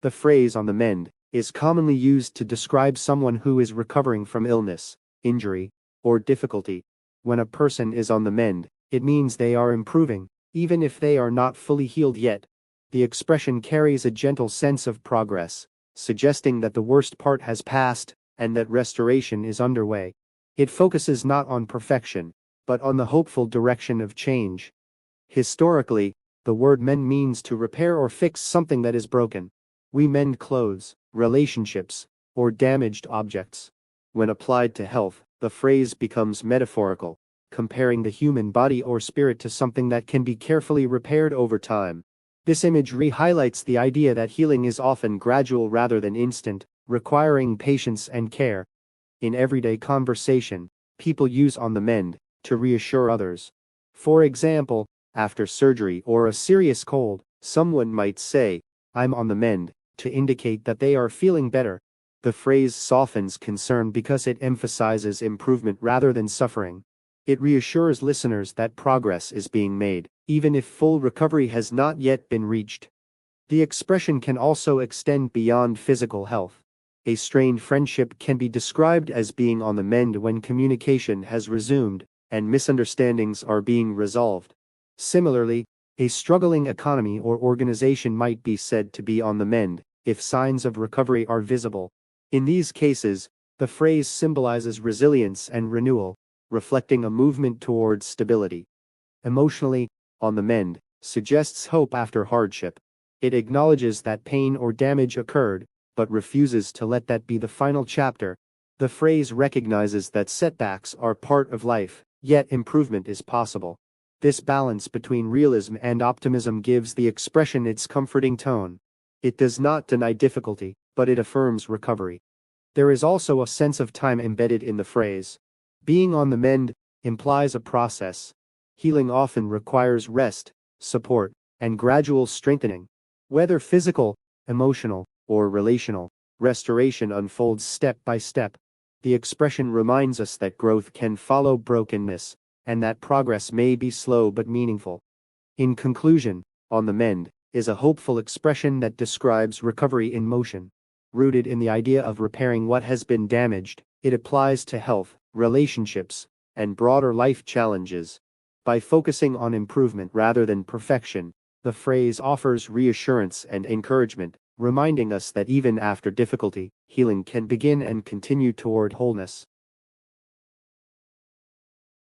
The phrase "on the mend" is commonly used to describe someone who is recovering from illness, injury, or difficulty. When a person is on the mend, it means they are improving, even if they are not fully healed yet. The expression carries a gentle sense of progress, suggesting that the worst part has passed and that restoration is underway. It focuses not on perfection, but on the hopeful direction of change. Historically, the word mend means to repair or fix something that is broken. We mend clothes, relationships, or damaged objects. When applied to health, the phrase becomes metaphorical, comparing the human body or spirit to something that can be carefully repaired over time. This imagery highlights the idea that healing is often gradual rather than instant, requiring patience and care. In everyday conversation, people use "on the mend" to reassure others. For example, after surgery or a serious cold, someone might say, "I'm on the mend," to indicate that they are feeling better. The phrase softens concern because it emphasizes improvement rather than suffering. It reassures listeners that progress is being made, even if full recovery has not yet been reached. The expression can also extend beyond physical health. A strained friendship can be described as being on the mend when communication has resumed and misunderstandings are being resolved. Similarly, a struggling economy or organization might be said to be on the mend if signs of recovery are visible. In these cases, the phrase symbolizes resilience and renewal, reflecting a movement towards stability. Emotionally, "on the mend" suggests hope after hardship. It acknowledges that pain or damage occurred, but refuses to let that be the final chapter. The phrase recognizes that setbacks are part of life, yet improvement is possible. This balance between realism and optimism gives the expression its comforting tone. It does not deny difficulty, but it affirms recovery. There is also a sense of time embedded in the phrase. Being on the mend implies a process. Healing often requires rest, support, and gradual strengthening. Whether physical, emotional, or relational, restoration unfolds step by step. The expression reminds us that growth can follow brokenness, and that progress may be slow but meaningful. In conclusion, "on the mend" is a hopeful expression that describes recovery in motion. Rooted in the idea of repairing what has been damaged, it applies to health, relationships, and broader life challenges. By focusing on improvement rather than perfection, the phrase offers reassurance and encouragement, reminding us that even after difficulty, healing can begin and continue toward wholeness.